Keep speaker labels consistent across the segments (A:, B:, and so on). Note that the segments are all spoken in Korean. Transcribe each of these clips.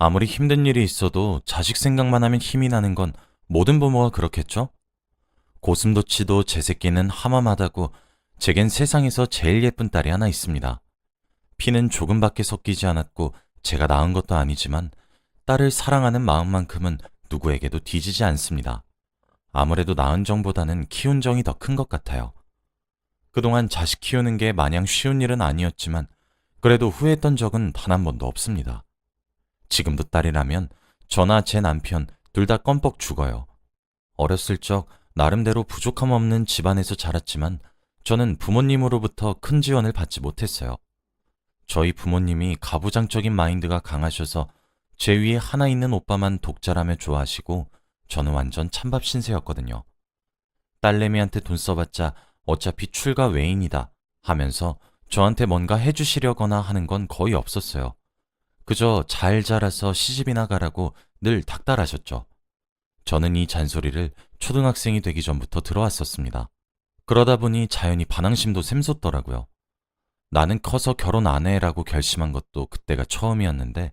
A: 아무리 힘든 일이 있어도 자식 생각만 하면 힘이 나는 건 모든 부모가 그렇겠죠? 고슴도치도 제 새끼는 하마마다고 제겐 세상에서 제일 예쁜 딸이 하나 있습니다. 피는 조금밖에 섞이지 않았고 제가 낳은 것도 아니지만 딸을 사랑하는 마음만큼은 누구에게도 뒤지지 않습니다. 아무래도 낳은 정보다는 키운 정이 더 큰 것 같아요. 그동안 자식 키우는 게 마냥 쉬운 일은 아니었지만 그래도 후회했던 적은 단 한 번도 없습니다. 지금도 딸이라면 저나 제 남편 둘 다 껌뻑 죽어요. 어렸을 적 나름대로 부족함 없는 집안에서 자랐지만 저는 부모님으로부터 큰 지원을 받지 못했어요. 저희 부모님이 가부장적인 마인드가 강하셔서 제 위에 하나 있는 오빠만 독자라며 좋아하시고 저는 완전 찬밥 신세였거든요. 딸내미한테 돈 써봤자 어차피 출가 외인이다 하면서 저한테 뭔가 해주시려거나 하는 건 거의 없었어요. 그저 잘 자라서 시집이나 가라고 늘 닥달하셨죠. 저는 이 잔소리를 초등학생이 되기 전부터 들어왔었습니다. 그러다 보니 자연히 반항심도 샘솟더라고요. 나는 커서 결혼 안 해라고 결심한 것도 그때가 처음이었는데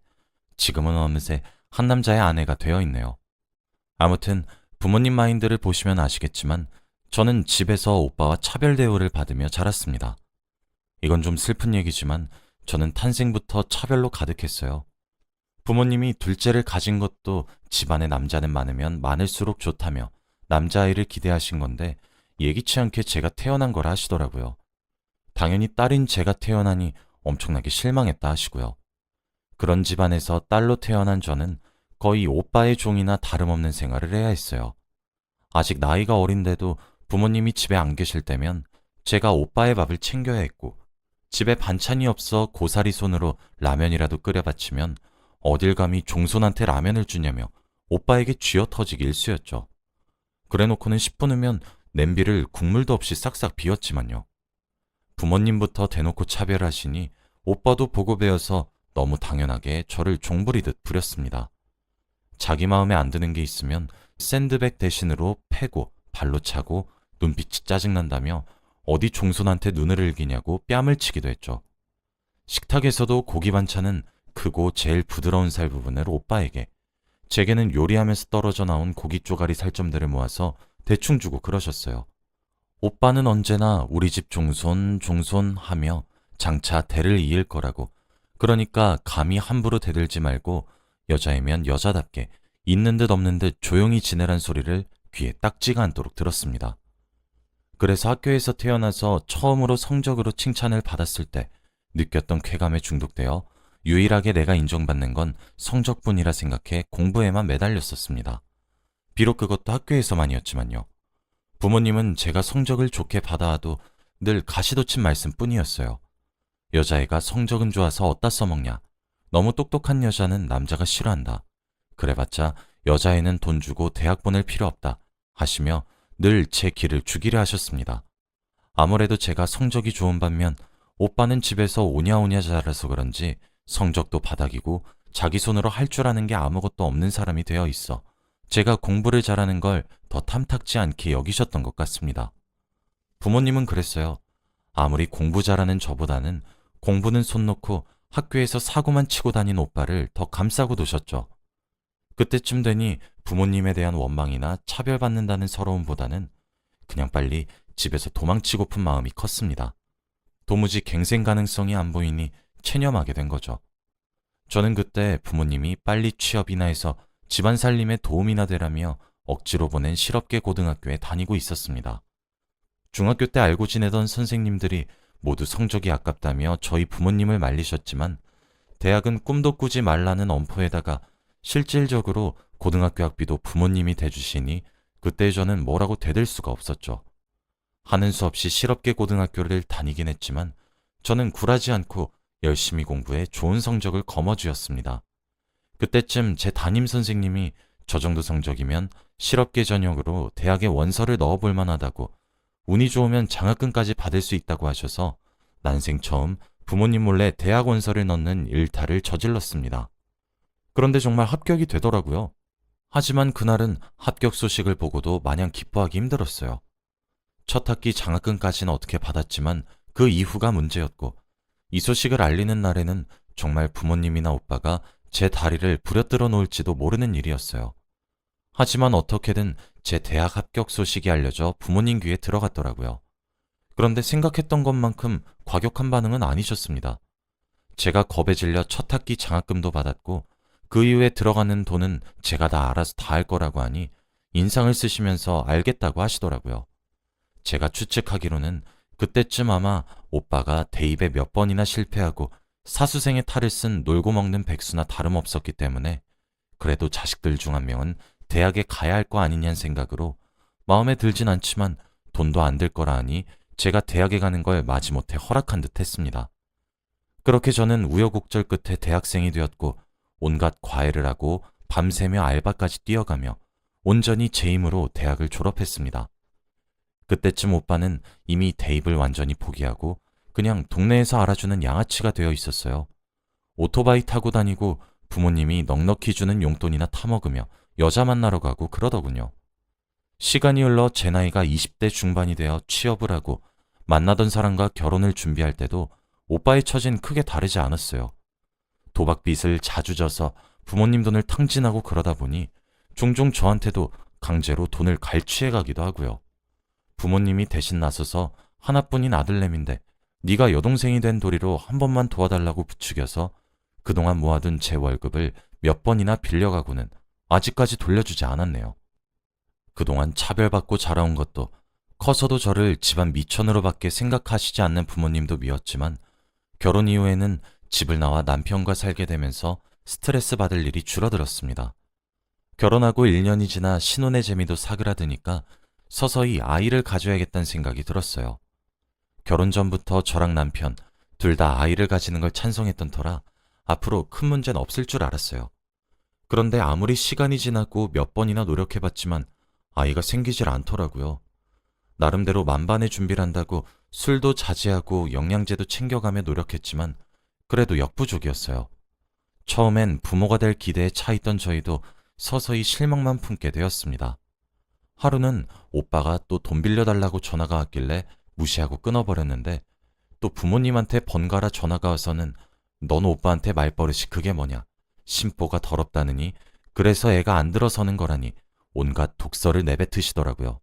A: 지금은 어느새 한 남자의 아내가 되어 있네요. 아무튼 부모님 마인드를 보시면 아시겠지만 저는 집에서 오빠와 차별 대우를 받으며 자랐습니다. 이건 좀 슬픈 얘기지만 저는 탄생부터 차별로 가득했어요. 부모님이 둘째를 가진 것도 집안에 남자는 많으면 많을수록 좋다며 남자아이를 기대하신 건데 예기치 않게 제가 태어난 거라 하시더라고요. 당연히 딸인 제가 태어나니 엄청나게 실망했다 하시고요. 그런 집안에서 딸로 태어난 저는 거의 오빠의 종이나 다름없는 생활을 해야 했어요. 아직 나이가 어린데도 부모님이 집에 안 계실 때면 제가 오빠의 밥을 챙겨야 했고 집에 반찬이 없어 고사리 손으로 라면이라도 끓여 바치면 어딜 감히 종손한테 라면을 주냐며 오빠에게 쥐어 터지기 일쑤였죠. 그래놓고는 10분 후면 냄비를 국물도 없이 싹싹 비웠지만요. 부모님부터 대놓고 차별하시니 오빠도 보고 배워서 너무 당연하게 저를 종부리듯 부렸습니다. 자기 마음에 안 드는 게 있으면 샌드백 대신으로 패고 발로 차고 눈빛이 짜증난다며 어디 종손한테 눈을 흘기냐고 뺨을 치기도 했죠. 식탁에서도 고기 반찬은 크고 제일 부드러운 살 부분을 오빠에게, 제게는 요리하면서 떨어져 나온 고기 쪼가리 살점들을 모아서 대충 주고 그러셨어요. 오빠는 언제나 우리 집 종손 하며 장차 대를 이을 거라고, 그러니까 감히 함부로 대들지 말고 여자이면 여자답게 있는 듯 없는 듯 조용히 지내란 소리를 귀에 딱지가 않도록 들었습니다. 그래서 학교에서 태어나서 처음으로 성적으로 칭찬을 받았을 때 느꼈던 쾌감에 중독되어 유일하게 내가 인정받는 건 성적뿐이라 생각해 공부에만 매달렸었습니다. 비록 그것도 학교에서만이었지만요. 부모님은 제가 성적을 좋게 받아와도 늘 가시돋친 말씀뿐이었어요. 여자애가 성적은 좋아서 어디다 써먹냐. 너무 똑똑한 여자는 남자가 싫어한다. 그래봤자 여자애는 돈 주고 대학 보낼 필요 없다 하시며 늘 제 길을 죽이려 하셨습니다. 아무래도 제가 성적이 좋은 반면 오빠는 집에서 오냐오냐 자라서 그런지 성적도 바닥이고 자기 손으로 할 줄 아는 게 아무것도 없는 사람이 되어 있어 제가 공부를 잘하는 걸 더 탐탁지 않게 여기셨던 것 같습니다. 부모님은 그랬어요. 아무리 공부 잘하는 저보다는 공부는 손 놓고 학교에서 사고만 치고 다닌 오빠를 더 감싸고 두셨죠. 그때쯤 되니 부모님에 대한 원망이나 차별받는다는 서러움보다는 그냥 빨리 집에서 도망치고픈 마음이 컸습니다. 도무지 갱생 가능성이 안 보이니 체념하게 된 거죠. 저는 그때 부모님이 빨리 취업이나 해서 집안 살림에 도움이나 되라며 억지로 보낸 실업계 고등학교에 다니고 있었습니다. 중학교 때 알고 지내던 선생님들이 모두 성적이 아깝다며 저희 부모님을 말리셨지만 대학은 꿈도 꾸지 말라는 엄포에다가 실질적으로 고등학교 학비도 부모님이 대주시니 그때 저는 뭐라고 대들 수가 없었죠. 하는 수 없이 실업계 고등학교를 다니긴 했지만 저는 굴하지 않고 열심히 공부해 좋은 성적을 거머쥐었습니다. 그때쯤 제 담임 선생님이 저 정도 성적이면 실업계 전형으로 대학에 원서를 넣어볼 만하다고, 운이 좋으면 장학금까지 받을 수 있다고 하셔서 난생 처음 부모님 몰래 대학 원서를 넣는 일탈을 저질렀습니다. 그런데 정말 합격이 되더라고요. 하지만 그날은 합격 소식을 보고도 마냥 기뻐하기 힘들었어요. 첫 학기 장학금까지는 어떻게 받았지만 그 이후가 문제였고, 이 소식을 알리는 날에는 정말 부모님이나 오빠가 제 다리를 부려뜨려 놓을지도 모르는 일이었어요. 하지만 어떻게든 제 대학 합격 소식이 알려져 부모님 귀에 들어갔더라고요. 그런데 생각했던 것만큼 과격한 반응은 아니셨습니다. 제가 겁에 질려 첫 학기 장학금도 받았고 그 이후에 들어가는 돈은 제가 다 알아서 다 할 거라고 하니 인상을 쓰시면서 알겠다고 하시더라고요. 제가 추측하기로는 그때쯤 아마 오빠가 대입에 몇 번이나 실패하고 사수생의 탈을 쓴 놀고 먹는 백수나 다름없었기 때문에 그래도 자식들 중 한 명은 대학에 가야 할 거 아니냐는 생각으로 마음에 들진 않지만 돈도 안 들 거라 하니 제가 대학에 가는 걸 마지못해 허락한 듯 했습니다. 그렇게 저는 우여곡절 끝에 대학생이 되었고 온갖 과외를 하고 밤새며 알바까지 뛰어가며 온전히 제 힘으로 대학을 졸업했습니다. 그때쯤 오빠는 이미 대입을 완전히 포기하고 그냥 동네에서 알아주는 양아치가 되어 있었어요. 오토바이 타고 다니고 부모님이 넉넉히 주는 용돈이나 타먹으며 여자 만나러 가고 그러더군요. 시간이 흘러 제 나이가 20대 중반이 되어 취업을 하고 만나던 사람과 결혼을 준비할 때도 오빠의 처지는 크게 다르지 않았어요. 도박빚을 자주 져서 부모님 돈을 탕진하고 그러다 보니 종종 저한테도 강제로 돈을 갈취해 가기도 하고요. 부모님이 대신 나서서 하나뿐인 아들내미인데 네가 여동생이 된 도리로 한 번만 도와달라고 부추겨서 그동안 모아둔 제 월급을 몇 번이나 빌려가고는 아직까지 돌려주지 않았네요. 그동안 차별받고 자라온 것도 커서도 저를 집안 미천으로밖에 생각하시지 않는 부모님도 미웠지만 결혼 이후에는 집을 나와 남편과 살게 되면서 스트레스 받을 일이 줄어들었습니다. 결혼하고 1년이 지나 신혼의 재미도 사그라드니까 서서히 아이를 가져야겠다는 생각이 들었어요. 결혼 전부터 저랑 남편 둘 다 아이를 가지는 걸 찬성했던 터라 앞으로 큰 문제는 없을 줄 알았어요. 그런데 아무리 시간이 지나고 몇 번이나 노력해봤지만 아이가 생기질 않더라고요. 나름대로 만반의 준비를 한다고 술도 자제하고 영양제도 챙겨가며 노력했지만 그래도 역부족이었어요. 처음엔 부모가 될 기대에 차 있던 저희도 서서히 실망만 품게 되었습니다. 하루는 오빠가 또 돈 빌려달라고 전화가 왔길래 무시하고 끊어버렸는데 또 부모님한테 번갈아 전화가 와서는 넌 오빠한테 말버릇이 그게 뭐냐, 심보가 더럽다느니 그래서 애가 안 들어서는 거라니 온갖 독설을 내뱉으시더라고요.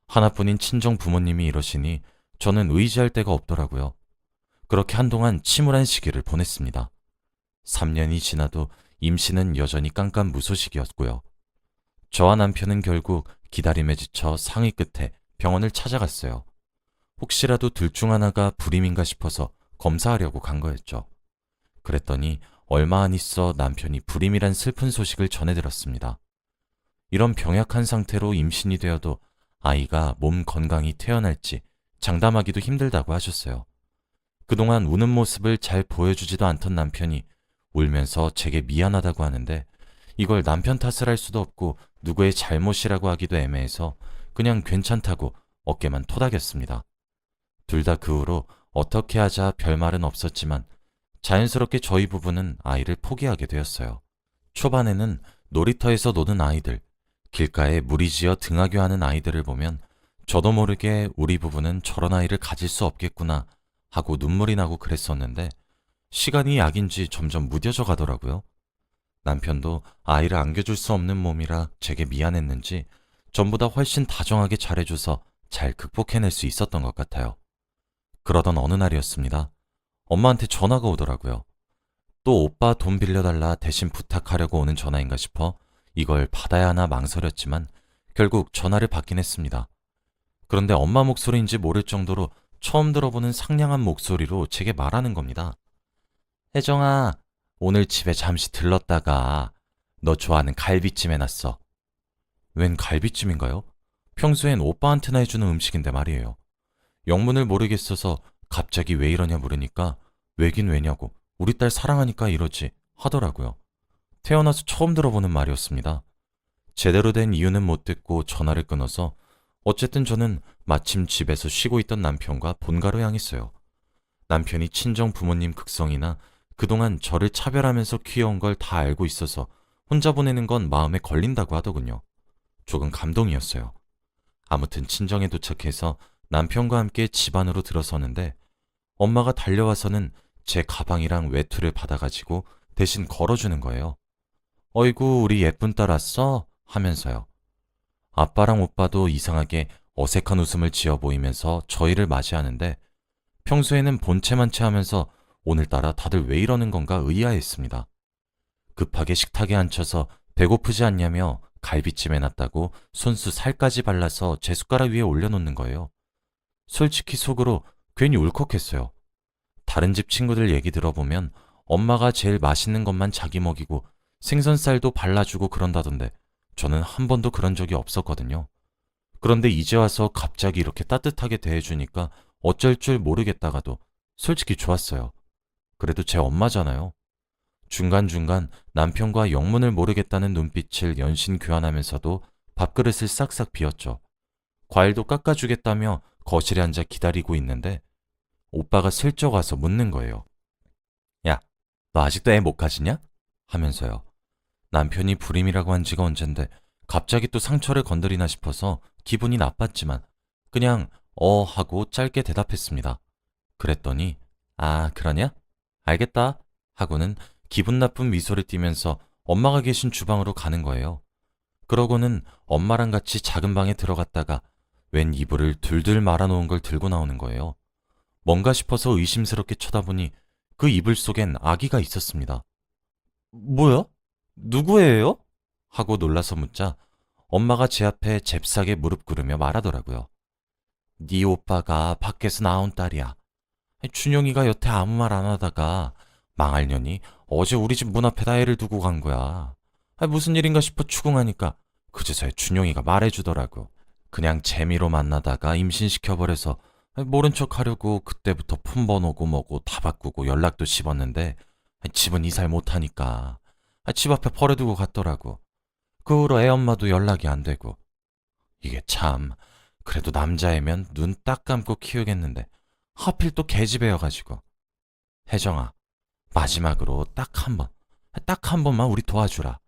A: 하나뿐인 친정 부모님이 이러시니 저는 의지할 데가 없더라고요. 그렇게 한동안 침울한 시기를 보냈습니다. 3년이 지나도 임신은 여전히 깜깜무소식이었고요. 저와 남편은 결국 기다림에 지쳐 상의 끝에 병원을 찾아갔어요. 혹시라도 둘 중 하나가 불임인가 싶어서 검사하려고 간 거였죠. 그랬더니 얼마 안 있어 남편이 불임이란 슬픈 소식을 전해들었습니다. 이런 병약한 상태로 임신이 되어도 아이가 몸 건강히 태어날지 장담하기도 힘들다고 하셨어요. 그동안 우는 모습을 잘 보여주지도 않던 남편이 울면서 제게 미안하다고 하는데 이걸 남편 탓을 할 수도 없고 누구의 잘못이라고 하기도 애매해서 그냥 괜찮다고 어깨만 토닥였습니다. 둘 다 그 후로 어떻게 하자 별말은 없었지만 자연스럽게 저희 부부는 아이를 포기하게 되었어요. 초반에는 놀이터에서 노는 아이들, 길가에 무리지어 등하교 하는 아이들을 보면 저도 모르게 우리 부부는 저런 아이를 가질 수 없겠구나 하고 눈물이 나고 그랬었는데 시간이 약인지 점점 무뎌져 가더라고요. 남편도 아이를 안겨줄 수 없는 몸이라 제게 미안했는지 전보다 훨씬 다정하게 잘해줘서 잘 극복해낼 수 있었던 것 같아요. 그러던 어느 날이었습니다. 엄마한테 전화가 오더라고요. 또 오빠 돈 빌려달라 대신 부탁하려고 오는 전화인가 싶어 이걸 받아야 하나 망설였지만 결국 전화를 받긴 했습니다. 그런데 엄마 목소리인지 모를 정도로 처음 들어보는 상냥한 목소리로 제게 말하는 겁니다. 혜정아, 오늘 집에 잠시 들렀다가 너 좋아하는 갈비찜 해놨어. 웬 갈비찜인가요? 평소엔 오빠한테나 해주는 음식인데 말이에요. 영문을 모르겠어서 갑자기 왜 이러냐 물으니까 왜긴 왜냐고 우리 딸 사랑하니까 이러지 하더라고요. 태어나서 처음 들어보는 말이었습니다. 제대로 된 이유는 못 듣고 전화를 끊어서 어쨌든 저는 마침 집에서 쉬고 있던 남편과 본가로 향했어요. 남편이 친정 부모님 극성이나 그동안 저를 차별하면서 키워온 걸 다 알고 있어서 혼자 보내는 건 마음에 걸린다고 하더군요. 조금 감동이었어요. 아무튼 친정에 도착해서 남편과 함께 집 안으로 들어서는데 엄마가 달려와서는 제 가방이랑 외투를 받아가지고 대신 걸어주는 거예요. 어이구, 우리 예쁜 딸 왔어? 하면서요. 아빠랑 오빠도 이상하게 어색한 웃음을 지어 보이면서 저희를 맞이하는데 평소에는 본체만 체하면서 오늘따라 다들 왜 이러는 건가 의아했습니다. 급하게 식탁에 앉혀서 배고프지 않냐며 갈비찜 해놨다고 손수 살까지 발라서 제 숟가락 위에 올려놓는 거예요. 솔직히 속으로 괜히 울컥했어요. 다른 집 친구들 얘기 들어보면 엄마가 제일 맛있는 것만 자기 먹이고 생선살도 발라주고 그런다던데 저는 한 번도 그런 적이 없었거든요. 그런데 이제 와서 갑자기 이렇게 따뜻하게 대해주니까 어쩔 줄 모르겠다가도 솔직히 좋았어요. 그래도 제 엄마잖아요. 중간중간 남편과 영문을 모르겠다는 눈빛을 연신 교환하면서도 밥그릇을 싹싹 비웠죠. 과일도 깎아주겠다며 거실에 앉아 기다리고 있는데 오빠가 슬쩍 와서 묻는 거예요. 야, 너 아직도 애 못 가지냐? 하면서요. 남편이 불임이라고 한 지가 언젠데 갑자기 또 상처를 건드리나 싶어서 기분이 나빴지만 그냥 하고 짧게 대답했습니다. 그랬더니 아, 그러냐? 알겠다 하고는 기분 나쁜 미소를 띠면서 엄마가 계신 주방으로 가는 거예요. 그러고는 엄마랑 같이 작은 방에 들어갔다가 웬 이불을 둘둘 말아놓은 걸 들고 나오는 거예요. 뭔가 싶어서 의심스럽게 쳐다보니 그 이불 속엔 아기가 있었습니다. 뭐야? 누구예요? 하고 놀라서 묻자 엄마가 제 앞에 잽싸게 무릎 꿇으며 말하더라고요. 네 오빠가 밖에서 나온 딸이야. 준영이가 여태 아무 말 안 하다가 망할 년이 어제 우리 집 문 앞에다 애를 두고 간 거야. 무슨 일인가 싶어 추궁하니까 그제서야 준영이가 말해주더라고. 그냥 재미로 만나다가 임신시켜버려서 모른 척 하려고 그때부터 폰 번호고 뭐고 다 바꾸고 연락도 씹었는데 집은 이사를 못하니까 집 앞에 버려두고 갔더라고. 그 후로 애 엄마도 연락이 안 되고. 이게 참, 그래도 남자애면 눈 딱 감고 키우겠는데 하필 또 계집애여가지고. 혜정아, 마지막으로 딱 한 번만 우리 도와주라.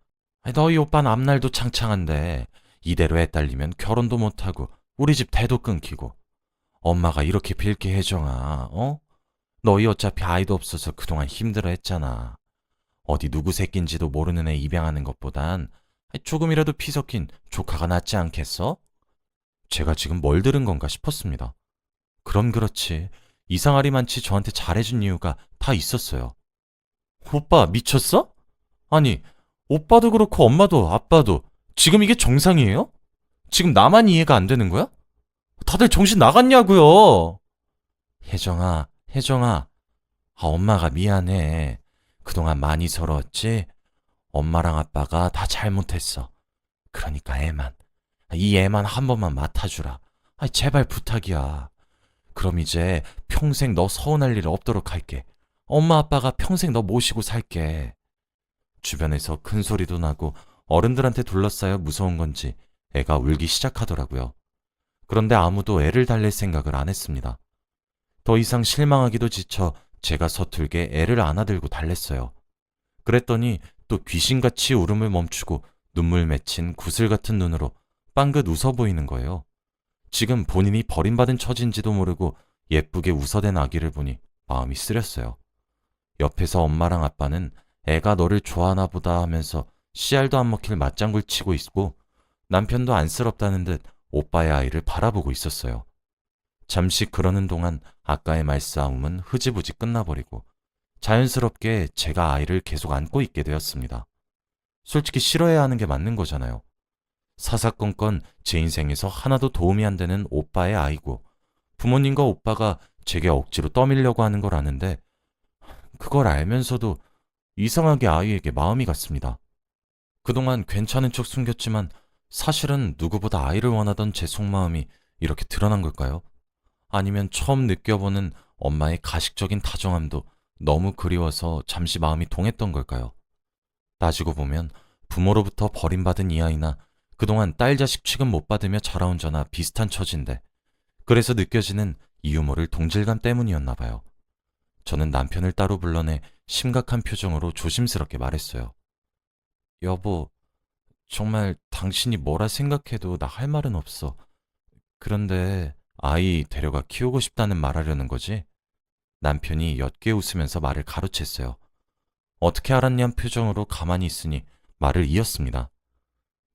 A: 너희 오빠는 앞날도 창창한데 이대로 애 딸리면 결혼도 못하고 우리 집 대도 끊기고. 엄마가 이렇게 빌게 혜정아, 어? 너희 어차피 아이도 없어서 그동안 힘들어 했잖아. 어디 누구 새끼인지도 모르는 애 입양하는 것보단 조금이라도 피 섞인 조카가 낫지 않겠어? 제가 지금 뭘 들은 건가 싶었습니다. 그럼 그렇지. 이상하리 많지 저한테 잘해준 이유가 다 있었어요. 오빠 미쳤어? 아니, 오빠도 그렇고 엄마도 아빠도 지금 이게 정상이에요? 지금 나만 이해가 안 되는 거야? 다들 정신 나갔냐고요? 혜정아, 엄마가 미안해. 그동안 많이 서러웠지? 엄마랑 아빠가 다 잘못했어. 그러니까 이 애만 한 번만 맡아주라. 제발 부탁이야. 그럼 이제 평생 너 서운할 일 없도록 할게. 엄마 아빠가 평생 너 모시고 살게. 주변에서 큰 소리도 나고 어른들한테 둘러싸여 무서운 건지 애가 울기 시작하더라고요. 그런데 아무도 애를 달랠 생각을 안 했습니다. 더 이상 실망하기도 지쳐 제가 서툴게 애를 안아들고 달랬어요. 그랬더니 또 귀신같이 울음을 멈추고 눈물 맺힌 구슬 같은 눈으로 빵긋 웃어 보이는 거예요. 지금 본인이 버림받은 처진지도 모르고 예쁘게 웃어댄 아기를 보니 마음이 쓰렸어요. 옆에서 엄마랑 아빠는 애가 너를 좋아하나 보다 하면서 씨알도 안 먹힐 맞장구를 치고 있고 남편도 안쓰럽다는 듯 오빠의 아이를 바라보고 있었어요. 잠시 그러는 동안 아까의 말싸움은 흐지부지 끝나버리고 자연스럽게 제가 아이를 계속 안고 있게 되었습니다. 솔직히 싫어해야 하는 게 맞는 거잖아요. 사사건건 제 인생에서 하나도 도움이 안 되는 오빠의 아이고 부모님과 오빠가 제게 억지로 떠밀려고 하는 걸 아는데 그걸 알면서도 이상하게 아이에게 마음이 갔습니다. 그동안 괜찮은 척 숨겼지만 사실은 누구보다 아이를 원하던 제 속마음이 이렇게 드러난 걸까요? 아니면 처음 느껴보는 엄마의 가식적인 다정함도 너무 그리워서 잠시 마음이 동했던 걸까요? 따지고 보면 부모로부터 버림받은 이 아이나 그동안 딸 자식 취급 못 받으며 자라온 저나 비슷한 처지인데 그래서 느껴지는 이 유머를 동질감 때문이었나 봐요. 저는 남편을 따로 불러내 심각한 표정으로 조심스럽게 말했어요. 여보, 정말 당신이 뭐라 생각해도 나 할 말은 없어. 그런데 아이 데려가 키우고 싶다는 말하려는 거지? 남편이 옅게 웃으면서 말을 가로챘어요. 어떻게 알았냐는 표정으로 가만히 있으니 말을 이었습니다.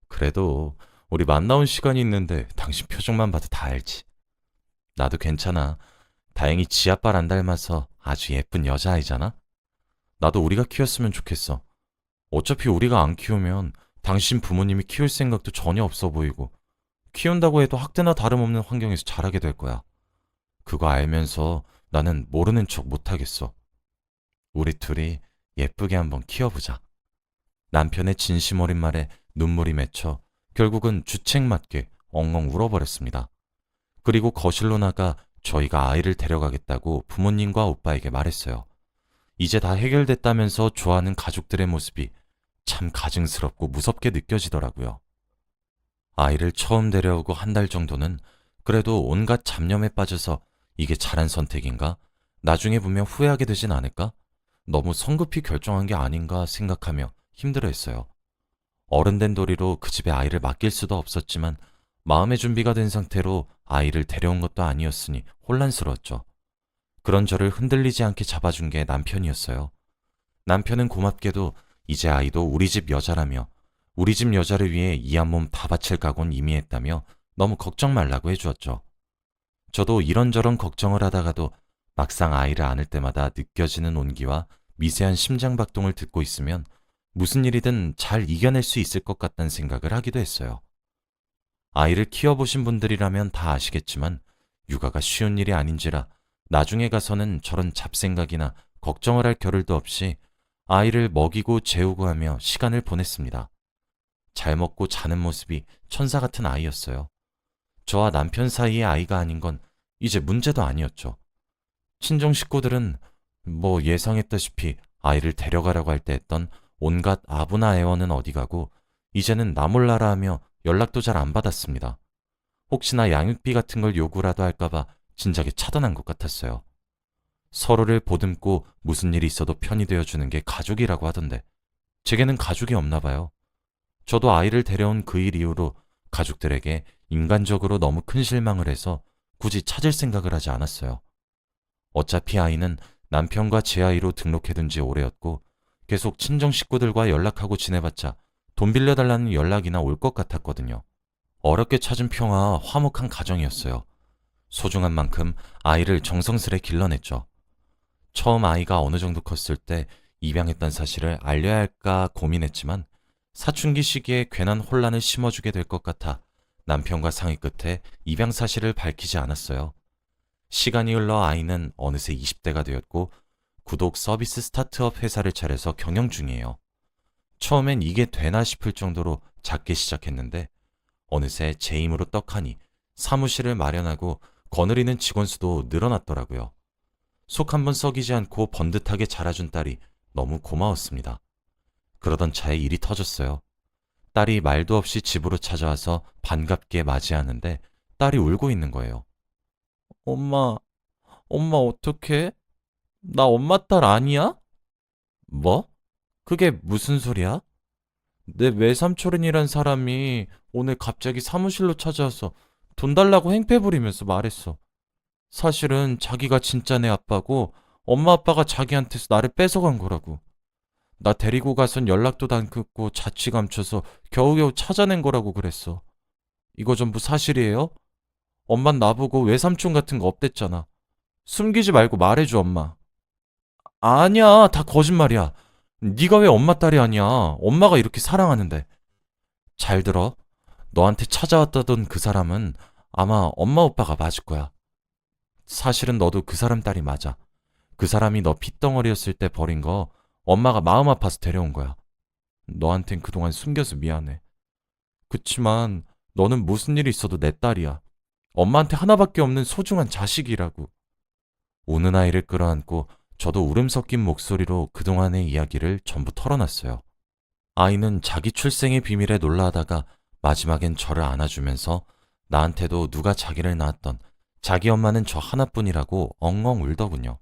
A: 그래도 우리 만나온 시간이 있는데 당신 표정만 봐도 다 알지. 나도 괜찮아. 다행히 지 아빠를 안 닮아서 아주 예쁜 여자아이잖아. 나도 우리가 키웠으면 좋겠어. 어차피 우리가 안 키우면 당신 부모님이 키울 생각도 전혀 없어 보이고 키운다고 해도 학대나 다름없는 환경에서 자라게 될 거야. 그거 알면서 나는 모르는 척 못하겠어. 우리 둘이 예쁘게 한번 키워보자. 남편의 진심 어린 말에 눈물이 맺혀 결국은 주책맞게 엉엉 울어버렸습니다. 그리고 거실로 나가 저희가 아이를 데려가겠다고 부모님과 오빠에게 말했어요. 이제 다 해결됐다면서 좋아하는 가족들의 모습이 참 가증스럽고 무섭게 느껴지더라고요. 아이를 처음 데려오고 한 달 정도는 그래도 온갖 잡념에 빠져서 이게 잘한 선택인가? 나중에 보면 후회하게 되진 않을까? 너무 성급히 결정한 게 아닌가 생각하며 힘들어했어요. 어른 된 도리로 그 집에 아이를 맡길 수도 없었지만 마음의 준비가 된 상태로 아이를 데려온 것도 아니었으니 혼란스러웠죠. 그런 저를 흔들리지 않게 잡아준 게 남편이었어요. 남편은 고맙게도 이제 아이도 우리 집 여자라며 우리 집 여자를 위해 이 한 몸 다 바칠 각오는 이미 했다며 너무 걱정 말라고 해주었죠. 저도 이런저런 걱정을 하다가도 막상 아이를 안을 때마다 느껴지는 온기와 미세한 심장박동을 듣고 있으면 무슨 일이든 잘 이겨낼 수 있을 것 같다는 생각을 하기도 했어요. 아이를 키워보신 분들이라면 다 아시겠지만 육아가 쉬운 일이 아닌지라 나중에 가서는 저런 잡생각이나 걱정을 할 겨를도 없이 아이를 먹이고 재우고 하며 시간을 보냈습니다. 잘 먹고 자는 모습이 천사 같은 아이였어요. 저와 남편 사이의 아이가 아닌 건 이제 문제도 아니었죠. 친정 식구들은 뭐 예상했다시피 아이를 데려가라고 할 때 했던 온갖 아부나 애원은 어디 가고 이제는 나 몰라라 하며 연락도 잘 안 받았습니다. 혹시나 양육비 같은 걸 요구라도 할까봐 진작에 차단한 것 같았어요. 서로를 보듬고 무슨 일이 있어도 편이 되어주는 게 가족이라고 하던데 제게는 가족이 없나 봐요. 저도 아이를 데려온 그 일 이후로 가족들에게 인간적으로 너무 큰 실망을 해서 굳이 찾을 생각을 하지 않았어요. 어차피 아이는 남편과 제 아이로 등록해둔 지 오래였고 계속 친정 식구들과 연락하고 지내봤자 돈 빌려달라는 연락이나 올 것 같았거든요. 어렵게 찾은 평화 화목한 가정이었어요. 소중한 만큼 아이를 정성스레 길러냈죠. 처음 아이가 어느 정도 컸을 때 입양했던 사실을 알려야 할까 고민했지만 사춘기 시기에 괜한 혼란을 심어주게 될 것 같아 남편과 상의 끝에 입양 사실을 밝히지 않았어요. 시간이 흘러 아이는 어느새 20대가 되었고 구독 서비스 스타트업 회사를 차려서 경영 중이에요. 처음엔 이게 되나 싶을 정도로 작게 시작했는데 어느새 제 힘으로 떡하니 사무실을 마련하고 거느리는 직원 수도 늘어났더라고요. 속 한번 썩이지 않고 번듯하게 자라준 딸이 너무 고마웠습니다. 그러던 차에 일이 터졌어요. 딸이 말도 없이 집으로 찾아와서 반갑게 맞이하는데 딸이 울고 있는 거예요. 엄마, 엄마 어떡해? 나 엄마 딸 아니야? 뭐? 그게 무슨 소리야? 내 외삼촌이란 사람이 오늘 갑자기 사무실로 찾아와서 돈 달라고 행패 부리면서 말했어. 사실은 자기가 진짜 내 아빠고 엄마 아빠가 자기한테서 나를 뺏어간 거라고. 나 데리고 가선 연락도 안 끊고 자취 감춰서 겨우겨우 찾아낸 거라고 그랬어. 이거 전부 사실이에요? 엄만 나보고 외삼촌 같은 거 없댔잖아. 숨기지 말고 말해줘, 엄마. 아니야, 다 거짓말이야. 네가 왜 엄마 딸이 아니야? 엄마가 이렇게 사랑하는데. 잘 들어. 너한테 찾아왔다던 그 사람은 아마 엄마 오빠가 맞을 거야. 사실은 너도 그 사람 딸이 맞아. 그 사람이 너 핏덩어리였을 때 버린 거 엄마가 마음 아파서 데려온 거야. 너한텐 그동안 숨겨서 미안해. 그치만 너는 무슨 일이 있어도 내 딸이야. 엄마한테 하나밖에 없는 소중한 자식이라고. 우는 아이를 끌어안고 저도 울음 섞인 목소리로 그동안의 이야기를 전부 털어놨어요. 아이는 자기 출생의 비밀에 놀라하다가 마지막엔 저를 안아주면서 나한테도 누가 자기를 낳았던 자기 엄마는 저 하나뿐이라고 엉엉 울더군요.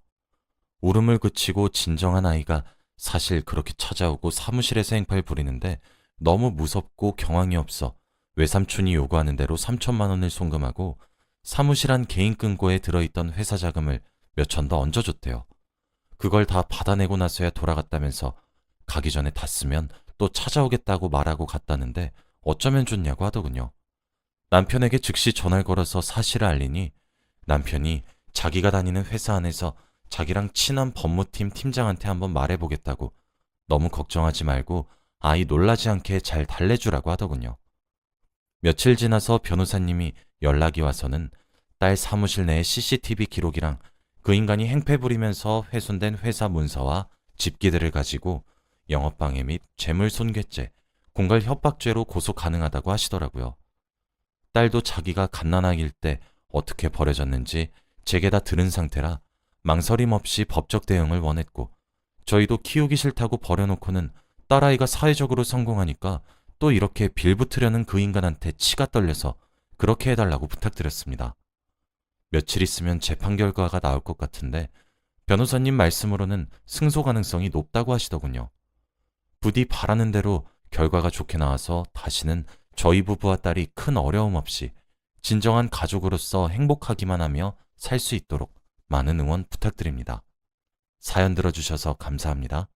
A: 울음을 그치고 진정한 아이가 사실 그렇게 찾아오고 사무실에서 행패를 부리는데 너무 무섭고 경황이 없어 외삼촌이 요구하는 대로 3천만 원을 송금하고 사무실 안 개인 금고에 들어있던 회사 자금을 몇 천 더 얹어줬대요. 그걸 다 받아내고 나서야 돌아갔다면서 가기 전에 닿으면 또 찾아오겠다고 말하고 갔다는데 어쩌면 좋냐고 하더군요. 남편에게 즉시 전화를 걸어서 사실을 알리니 남편이 자기가 다니는 회사 안에서 자기랑 친한 법무팀 팀장한테 한번 말해보겠다고 너무 걱정하지 말고 아이 놀라지 않게 잘 달래주라고 하더군요. 며칠 지나서 변호사님이 연락이 와서는 딸 사무실 내의 CCTV 기록이랑 그 인간이 행패 부리면서 훼손된 회사 문서와 집기들을 가지고 영업방해 및 재물손괴죄, 공갈 협박죄로 고소 가능하다고 하시더라고요. 딸도 자기가 갓난아기일 때 어떻게 버려졌는지 제게 다 들은 상태라 망설임 없이 법적 대응을 원했고 저희도 키우기 싫다고 버려놓고는 딸아이가 사회적으로 성공하니까 또 이렇게 빌붙으려는 그 인간한테 치가 떨려서 그렇게 해달라고 부탁드렸습니다. 며칠 있으면 재판 결과가 나올 것 같은데 변호사님 말씀으로는 승소 가능성이 높다고 하시더군요. 부디 바라는 대로 결과가 좋게 나와서 다시는 저희 부부와 딸이 큰 어려움 없이 진정한 가족으로서 행복하기만 하며 살 수 있도록 많은 응원 부탁드립니다. 사연 들어주셔서 감사합니다.